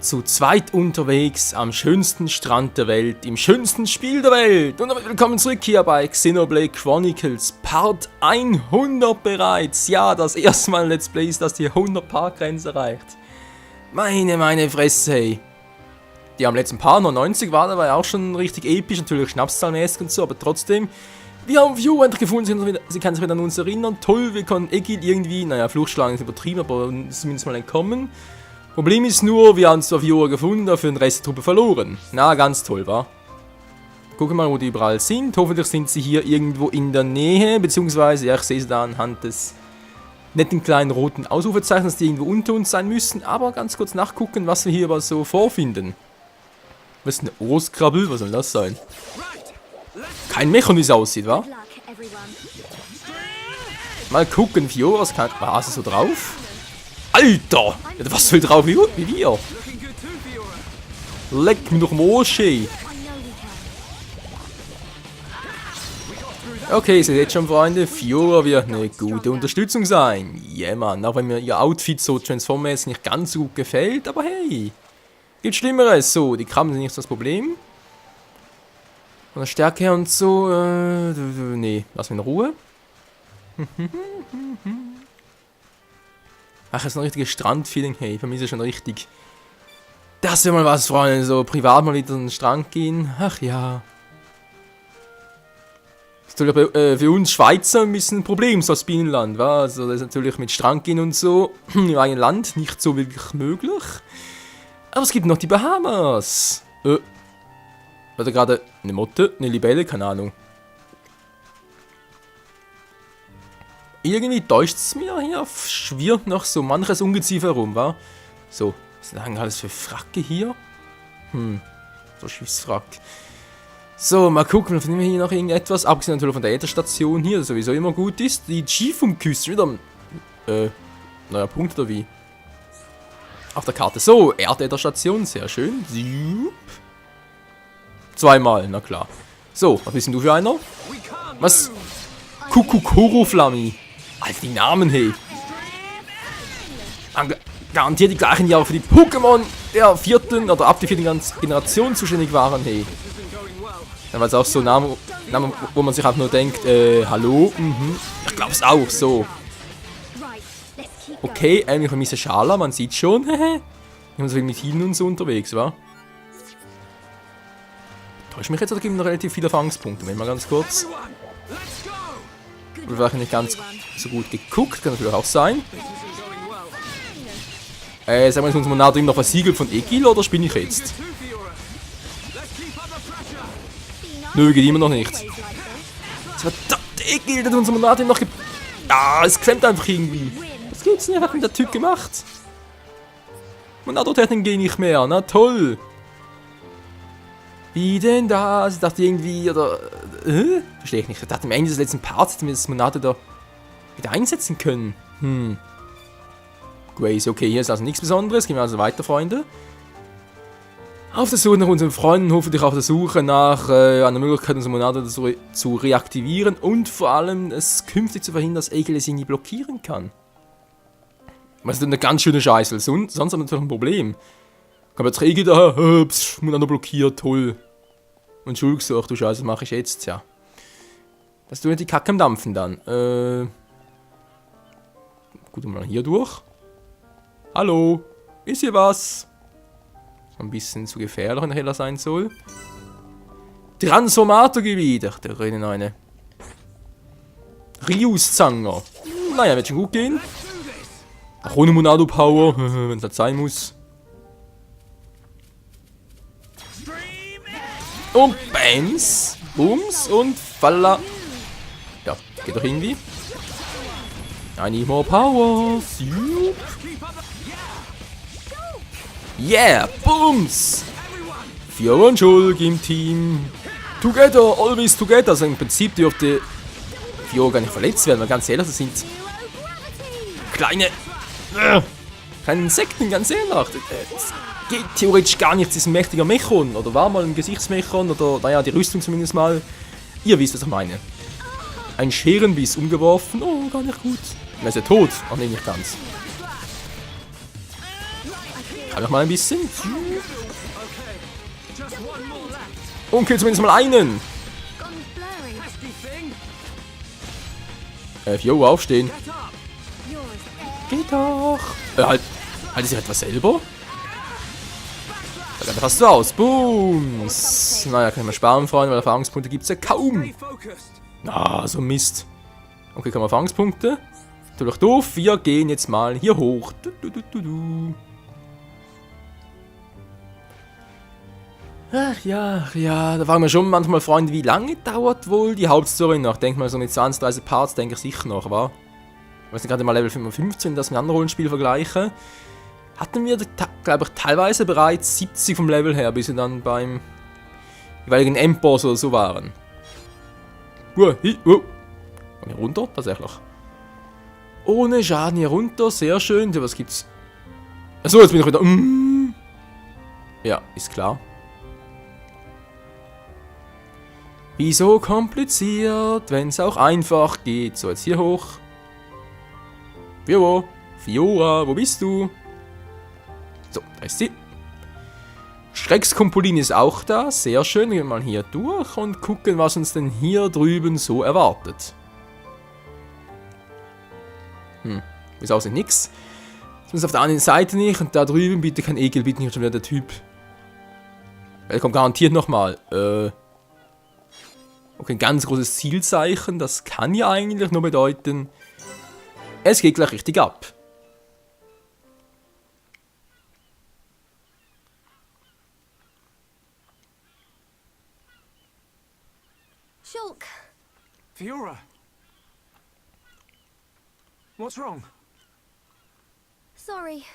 zu zweit unterwegs am schönsten Strand der Welt, im schönsten Spiel der Welt. Und damit willkommen zurück hier bei Xenoblade Chronicles Part 100 bereits. Ja, das erste Mal Let's Play ist, dass die 100 Part-Grenze erreicht. Meine Fresse, hey. Die am letzten Part 90 war dabei auch schon richtig episch, natürlich schnapszahlmäßig und so, aber trotzdem. Wir haben View endlich gefunden, sie kann sich wieder an uns erinnern. Toll, wir konnten Egil irgendwie, naja, Fluchtschlagen ist übertrieben, aber zumindest mal entkommen. Problem ist nur, wir haben zwar Viewer gefunden, dafür den Rest der Truppe verloren. Na, ganz toll, wa? Gucken mal, wo die überall sind. Hoffentlich sind sie hier irgendwo in der Nähe, beziehungsweise, ja, ich sehe sie da anhand des netten kleinen roten Ausrufezeichens, die irgendwo unter uns sein müssen. Aber ganz kurz nachgucken, was wir hier aber so vorfinden. Was ist eine Ohrskrabbel? Was soll das sein? Kein Mechon, wie es aussieht, wa? Mal gucken, Vio, was kann... Was ist so drauf? Alter! Ja, was soll drauf wie wir? Leck mir doch Morsche! Okay, ihr seht jetzt schon, Freunde, Fiora wird eine gute Unterstützung sein. Yeah, Mann, auch wenn mir ihr Outfit so transformmäßig nicht ganz so gut gefällt, aber hey! Gibt Schlimmeres, so, die Krabben sind nicht das Problem. Von der Stärke her und so, nee, lass mich in Ruhe. Ach, das ist ein richtiges Strandfeeling, hey, für mich ist es schon richtig. Das wäre mal was, Freunde, so privat mal wieder an den Strand gehen, ach ja. Das ist natürlich für uns Schweizer ein bisschen ein Problem, so als Binnenland, wa? Also das ist natürlich mit Strand gehen und so im eigenen Land nicht so wirklich möglich. Aber es gibt noch die Bahamas. Oder gerade eine Motte, eine Libelle, keine Ahnung. Irgendwie täuscht es mir hier, schwirrt noch so manches Ungeziefer herum, wa? So, was ist denn alles für Fracke hier? So Schiffsfrack. So, mal gucken, finden wir hier noch irgendetwas, abgesehen natürlich von der Ätherstation hier, das sowieso immer gut ist. Die Chifum-Küste, wieder neuer Punkt oder wie? Auf der Karte. So, Erdätherstation, sehr schön. Zweimal, na klar. So, was bist denn du für einer? Was? Kukukuru-Flammi. Alter, die Namen, hey. Garantiert die gleichen Jahre für die Pokémon der vierten oder ab der vierten Generation zuständig waren, hey. Dann war es auch so Namen, wo man sich einfach nur denkt, hallo, Ich glaub's auch, so. Okay, eigentlich ein bisschen Schala, man sieht schon, hehe. Ich bin so viel mit Healen und so unterwegs, wa? Täuscht mich jetzt oder gibt es noch relativ viele Erfahrungspunkte? Wenn mal ganz kurz. Oder vielleicht nicht ganz so gut geguckt, kann natürlich auch sein. Sagen wir, ist unser Monat noch versiegelt von Egil oder spinne ich jetzt? Nö, geht immer noch nicht. Verdammt, Egil, der hat unser Monat noch es klemmt einfach irgendwie. Was gibt's denn? Was hat denn der Typ gemacht? Monado-Technik geht nicht mehr, na toll. Wie denn das? Ich dachte irgendwie, oder... Verstehe ich nicht. Ich dachte am Ende des letzten Parts hätten wir das Monate da wieder einsetzen können. Grace, okay, hier ist also nichts Besonderes. Gehen wir also weiter, Freunde. Auf der Suche nach unseren Freunden, hoffentlich auf der Suche nach einer Möglichkeit, unsere Monate zu reaktivieren und vor allem es künftig zu verhindern, dass Egil es irgendwie blockieren kann. Was ist denn eine ganz schöne Scheiße? Sonst haben wir natürlich ein Problem. Kommt jetzt Egil da, Monado blockiert, toll. Und Schuld gesucht, du Scheiße, was mache ich jetzt? Ja. Das tut nicht die Kacke am Dampfen dann. Gut, mal hier durch. Hallo, ist hier was? Ein bisschen zu gefährlich, wenn er heller sein soll. Transformatorgebiet. Ach, der redet eine. Rius-Zanger. Naja, wird schon gut gehen. Ach, ohne Monado-Power, wenn es halt sein muss. Und Bams. Bums und Falla. Ja, geht doch irgendwie. I need more power. Yeah, Bums! Fiora und Schulk im Team. Together, always together. Also im Prinzip dürfte Fiora gar nicht verletzt werden, weil ganz ehrlich, das sind kleine Insekten, ganz ehrlich. Es geht theoretisch gar nicht, das ist ein mächtiger Mechon. Oder war mal ein Gesichtsmechon, oder naja, die Rüstung zumindest mal. Ihr wisst, was ich meine. Ein Scherenbiss umgeworfen. Oh, gar nicht gut. Er ist ja tot. Ach nee, nicht ganz. Kann noch mal ein bisschen. Und kill zumindest mal einen. Jo, aufstehen. Geht doch. Halt sich etwas selber? Dann passt du aus. Booms. Naja, kann ich mal sparen, Freunde, weil Erfahrungspunkte gibt es ja kaum. Ah, so Mist. Okay, kann man Erfahrungspunkte. Tu doch doof. Wir gehen jetzt mal hier hoch. Ach ja, da fragen wir schon manchmal, Freunde, wie lange dauert wohl die Hauptstory noch? Denk mal so mit 20, 30 Parts, denke ich sicher noch, wa? Ich weiß nicht, gerade mal Level 55, das mit anderen Rollenspielen vergleiche. Hatten wir, glaube ich, teilweise bereits 70 vom Level her, bis wir dann beim jeweiligen Endboss oder so waren. Komm hier runter, tatsächlich. Ohne Schaden hier runter, sehr schön. Was gibt's? Achso, jetzt bin ich wieder. Ja, ist klar. Wieso kompliziert, wenn es auch einfach geht? So, jetzt hier hoch. Fiora, wo bist du? So, da ist sie. Schreckskompolin ist auch da, sehr schön. Gehen wir mal hier durch und gucken, was uns denn hier drüben so erwartet. Ist außerdem nix. Sonst auf der anderen Seite nicht und da drüben bitte kein Ekel, bitte nicht schon wieder der Typ. Er kommt garantiert nochmal. Okay, ein ganz großes Zielzeichen, das kann ja eigentlich nur bedeuten, es geht gleich richtig ab. Shulk. Fiora. What's wrong? Sorry.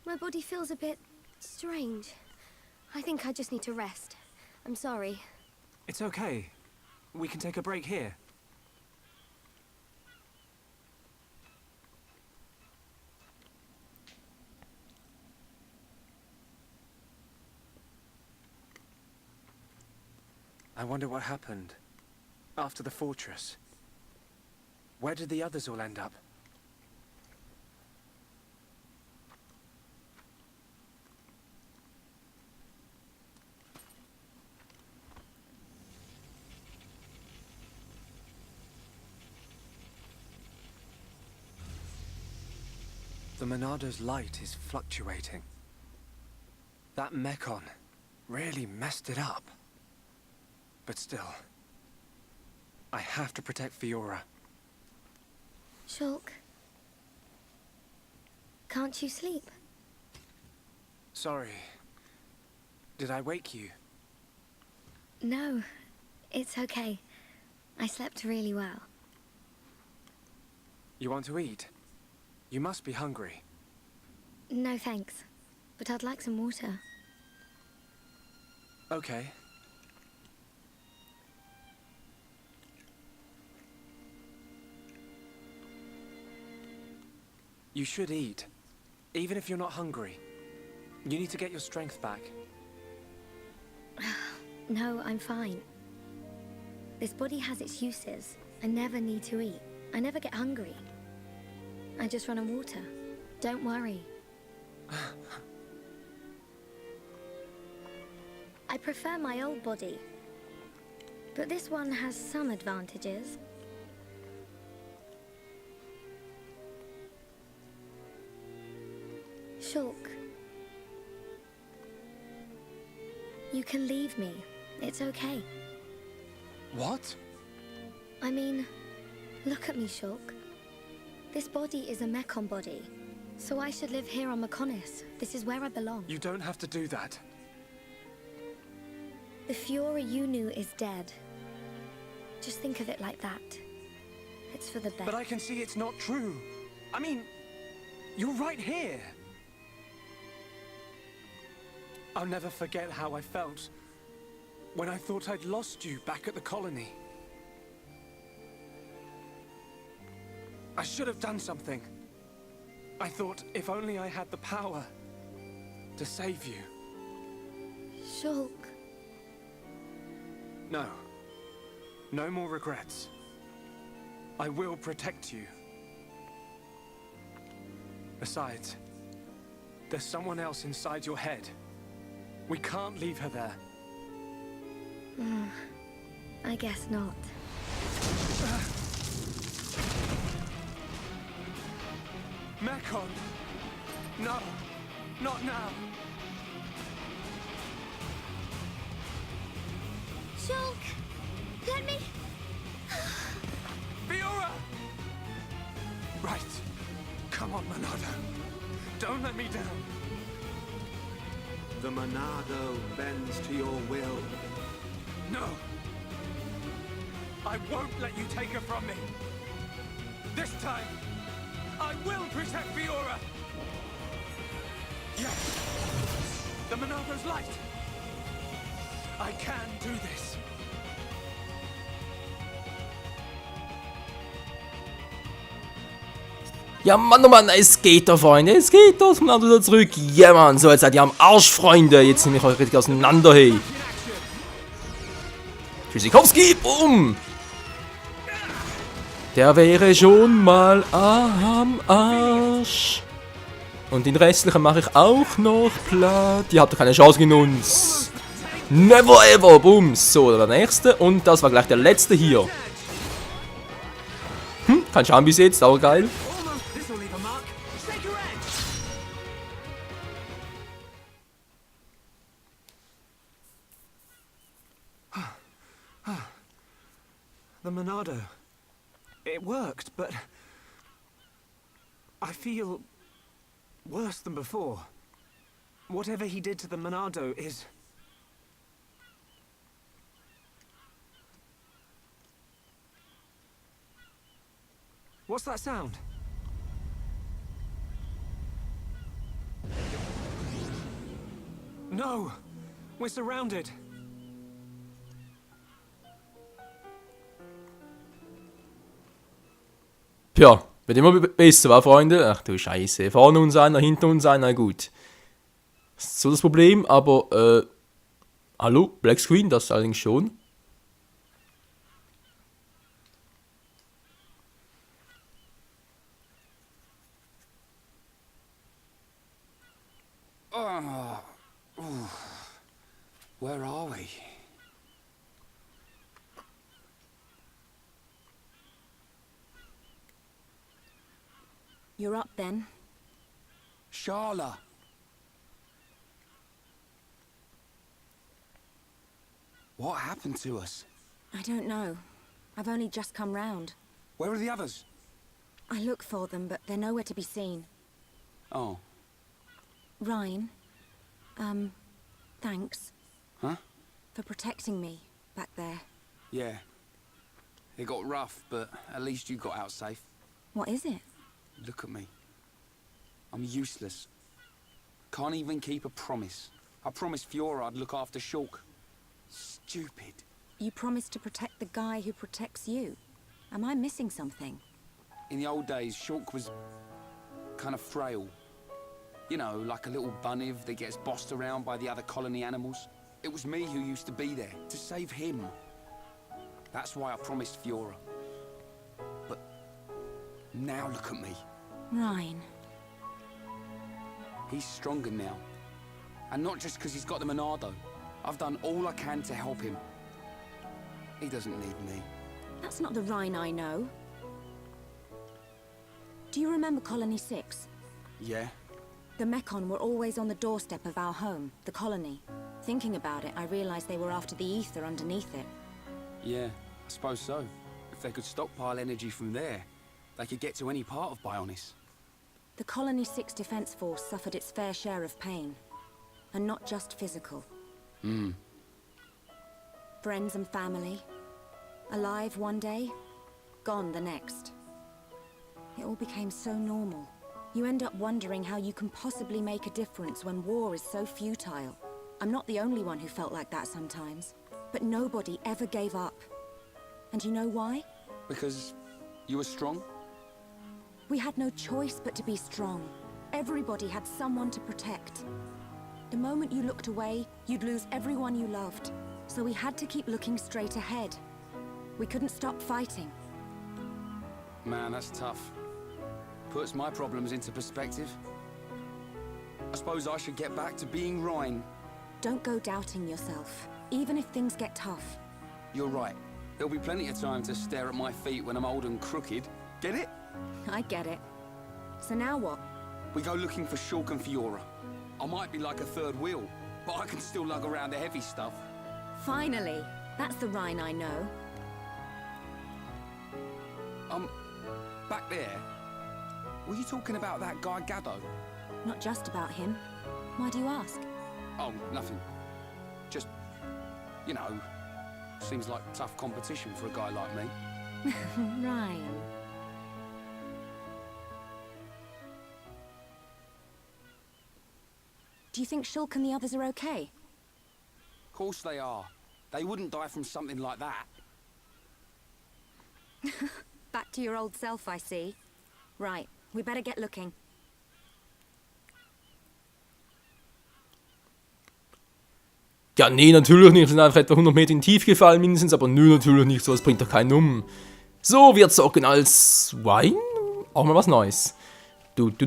My body feels a bit strange. I think I just need to rest. I'm sorry. It's okay. We can take a break here. I wonder what happened after the fortress. Where did the others all end up? The Monado's light is fluctuating. That Mekon really messed it up. But still, I have to protect Fiora. Shulk. Can't you sleep? Sorry. Did I wake you? No, it's okay. I slept really well. You want to eat? You must be hungry. No thanks, but I'd like some water. Okay. You should eat, even if you're not hungry. You need to get your strength back. No, I'm fine. This body has its uses. I never need to eat. I never get hungry. I just run on water. Don't worry. I prefer my old body. But this one has some advantages. Shulk. You can leave me. It's okay. What? I mean, look at me, Shulk. This body is a Mekon body. So I should live here on Mekonis. This is where I belong. You don't have to do that. The Fiora you knew is dead. Just think of it like that. It's for the best. But I can see it's not true. I mean, you're right here. I'll never forget how I felt when I thought I'd lost you back at the colony. I should have done something. I thought if only I had the power to save you. Shulk. No. No more regrets. I will protect you. Besides, There's someone else inside your head. We can't leave her there. I guess not. Mekon! No! Not now! Shulk! Let me... Fiora! Right. Come on, Monado. Don't let me down. The Monado bends to your will. No! I won't let you take her from me! This time, I will protect Fiora! Yes! The Monado's light! I can do this! Ja, Mann, oh Mann, es geht doch, Freunde. Es geht doch. Und dann wieder zurück. Ja, Mann. So, jetzt seid ihr am Arsch, Freunde. Jetzt nehme ich euch richtig auseinander, hey. Tschüssikowski. Boom. Der wäre schon mal am Arsch. Und den restlichen mache ich auch noch platt. Die habt doch keine Chance gegen uns. Never ever. Boom. So, der nächste. Und das war gleich der letzte hier. Kein Schaden bis jetzt, aber geil. This'll leave a mark. Shake your edge. The Monado. It worked, but... I feel... worse than before. Whatever he did to the Monado is... What's that sound? No! We're surrounded! Ja, wird immer besser, wa, Freunde? Ach du Scheiße. Vorne uns einer, hinter uns einer, gut. Das ist so das Problem, aber, hallo? Black Screen, das allerdings schon. Where are we? You're up then. Sharla! What happened to us? I don't know. I've only just come round. Where are the others? I look for them, but they're nowhere to be seen. Oh, Ryan, thanks. Huh? For protecting me back there. yeah. It got rough, but at least you got out safe. What is it? Look at me. I'm useless. Can't even keep a promise. I promised Fiora I'd look after Shulk. Stupid. You promised to protect the guy who protects you. Am I missing something? In the old days, Shulk was kind of frail. You know, like a little bunniv that gets bossed around by the other colony animals. It was me who used to be there, to save him. That's why I promised Fiora. But now look at me. Ryan. He's stronger now. And not just because he's got the Monado. I've done all I can to help him. He doesn't need me. That's not the Ryan I know. Do you remember Colony 6? Yeah? The Mekon were always on the doorstep of our home, the colony. Thinking about it, I realized they were after the ether underneath it. Yeah, I suppose so. If they could stockpile energy from there, they could get to any part of Bionis. The Colony 6 Defense Force suffered its fair share of pain. And not just physical. Friends and family. Alive one day, gone the next. It all became so normal. You end up wondering how you can possibly make a difference when war is so futile. I'm not the only one who felt like that sometimes. But nobody ever gave up. And you know why? Because you were strong? We had no choice but to be strong. Everybody had someone to protect. The moment you looked away, you'd lose everyone you loved. So we had to keep looking straight ahead. We couldn't stop fighting. Man, that's tough. Puts my problems into perspective. I suppose I should get back to being Ryan. Don't go doubting yourself, even if things get tough. You're right. There'll be plenty of time to stare at my feet when I'm old and crooked. Get it? I get it. So now what? We go looking for Shulk and Fiora. I might be like a third wheel, but I can still lug around the heavy stuff. Finally! That's the Rhine I know. Back there. Were you talking about that guy Gaddo? Not just about him. Why do you ask? Oh, nothing. Just, you know, seems like tough competition for a guy like me. Ryan. Do you think Shulk and the others are okay? Of course they are. They wouldn't die from something like that. Back to your old self, I see. Right, we better get looking. Ja, nee, natürlich nicht. Wir sind einfach etwa 100 Meter in die Tiefe gefallen mindestens, aber nö, natürlich nicht. So, das bringt doch keinen um. So, wir zocken als Wine. Auch mal was Neues. Und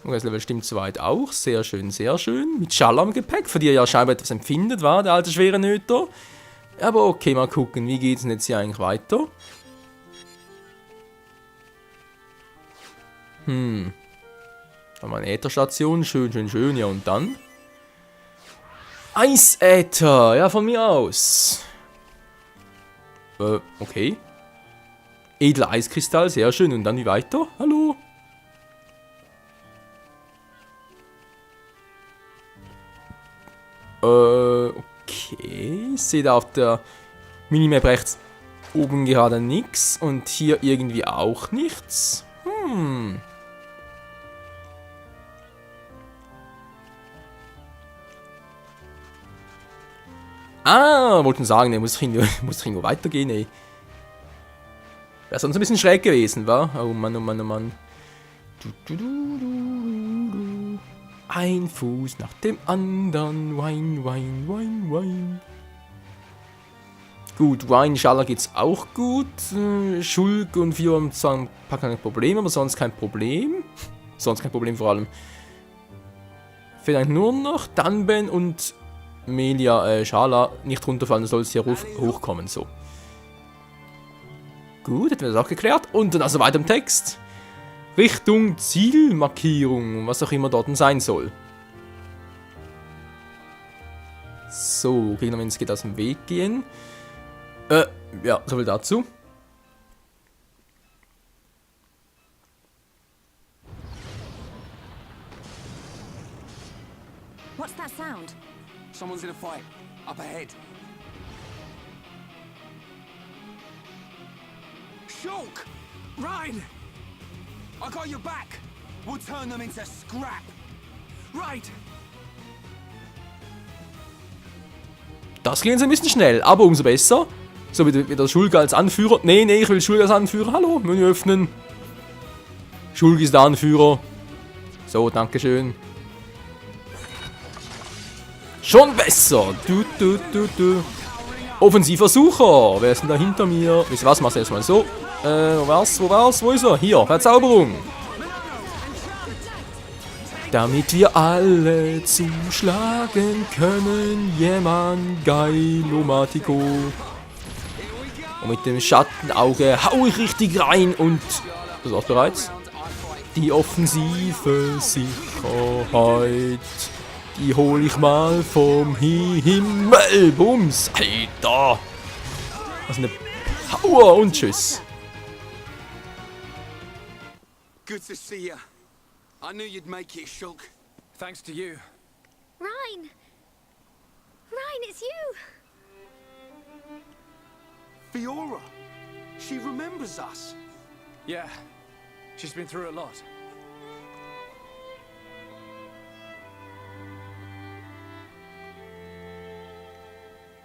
das Level stimmt soweit auch. Sehr schön, sehr schön. Mit Schall am Gepäck, für die er ja scheinbar etwas empfindet, war der alte schwere Nöter. Aber okay, mal gucken, wie geht es denn jetzt hier eigentlich weiter? Haben wir eine Ätherstation, schön, schön, schön, ja und dann? Eisäther, ja von mir aus. Okay. Edler Eiskristall, sehr schön, und dann wie weiter? Hallo? Okay. Ich sehe da auf der Minimap rechts oben gerade nichts und hier irgendwie auch nichts. Wollten sagen, muss ich irgendwo weitergehen, ey. Wäre sonst ein bisschen schräg gewesen, wa? Oh Mann, oh Mann, oh Mann. Ein Fuß nach dem anderen. Wein, Wein, Wein, Wein. Gut, Wine Schaller geht's auch gut. Shulk und Fiora haben zwar ein paar kleine Probleme, aber sonst kein Problem. Sonst kein Problem vor allem. Vielleicht nur noch Dunban und Melia Schala nicht runterfallen, soll es hier hochkommen. So. Gut, hätten wir das auch geklärt. Und dann also weiter im Text. Richtung Zielmarkierung, was auch immer dort sein soll. So, Gegnermensch geht aus dem Weg gehen. Ja, soviel dazu. What's that sound? Someone's in a fight. Up ahead. Shulk! Rhine! I got your back! We'll turn them into scrap! Right! Das ging jetzt ein bisschen schnell, aber umso besser. So wie der Shulk als Anführer. Nee, ich will Shulk als Anführer. Hallo, Menü öffnen. Shulk ist der Anführer. So, dankeschön. Schon besser. Offensiver Sucher. Wer ist denn da hinter mir? Wisst ihr was? Mach's erstmal so. Wo war's? Wo ist er? Hier, Verzauberung. Damit wir alle zuschlagen können. Jemand Geilomatico. Und mit dem Schattenauge hau ich richtig rein und... Das war's bereits. Die offensive Sicherheit. Die hol ich mal vom Himmel. Bums. Alter. Was eine Power und tschüss. Good to see you. I knew you'd make it, Shulk. Thanks to you. Rhine! Rhine, it's you! Fiora! She remembers us. Yeah, she's been through a lot.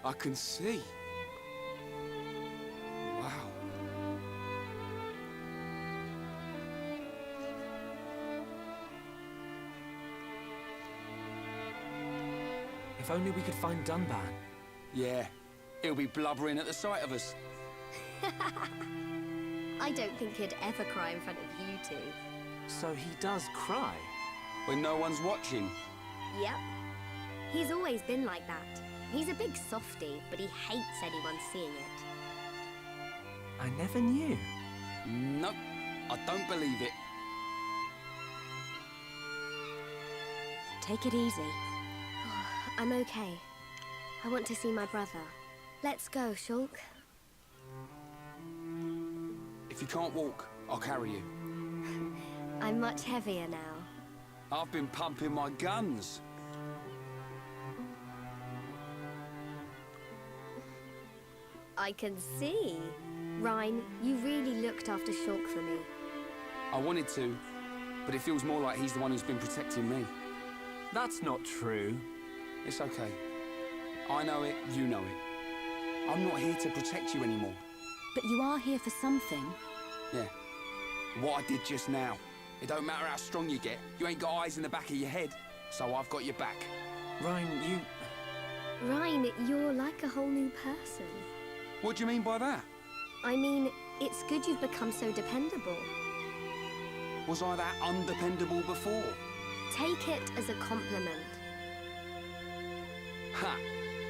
I can see. Wow. If only we could find Dunban. Yeah, he'll be blubbering at the sight of us. I don't think he'd ever cry in front of you two. So he does cry? when no one's watching. Yep. He's always been like that. He's a big softie, but he hates anyone seeing it. I never knew. Nope, I don't believe it. Take it easy. I'm okay. I want to see my brother. Let's go, Shulk. If you can't walk, I'll carry you. I'm much heavier now. I've been pumping my guns. I can see. Ryan, you really looked after Shulk for me. I wanted to, but it feels more like he's the one who's been protecting me. That's not true. It's okay. I know it, you know it. I'm not here to protect you anymore. But you are here for something. Yeah. What I did just now. It don't matter how strong you get, you ain't got eyes in the back of your head. So I've got your back. Ryan, you... Ryan, you're like a whole new person. What do you mean by that? I mean, it's good you've become so dependable. Was I that undependable before? Take it as a compliment. Ha!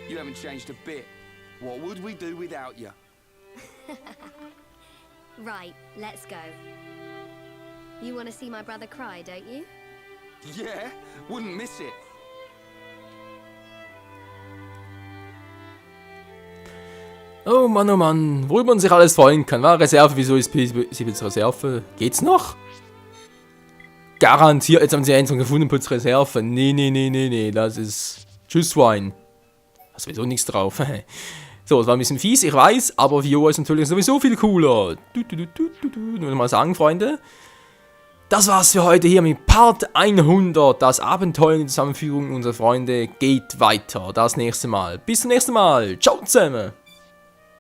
You haven't changed a bit. What would we do without you? Right, let's go. You want to see my brother cry, don't you? Yeah, wouldn't miss it. Oh Mann, worüber man sich alles freuen kann. War Reserve, wieso ist P7 Reserve? Geht's noch? Garantiert, jetzt haben sie einen gefunden, Putz Reserve. Nee, das ist... Tschüss, Wine. Da ist sowieso nichts drauf. So, das war ein bisschen fies, ich weiß, aber Viola ist natürlich sowieso viel cooler. Nur mal sagen, Freunde. Das war's für heute hier mit Part 100. Das Abenteuer in der Zusammenführung unserer Freunde geht weiter. Das nächste Mal. Bis zum nächsten Mal. Ciao zusammen.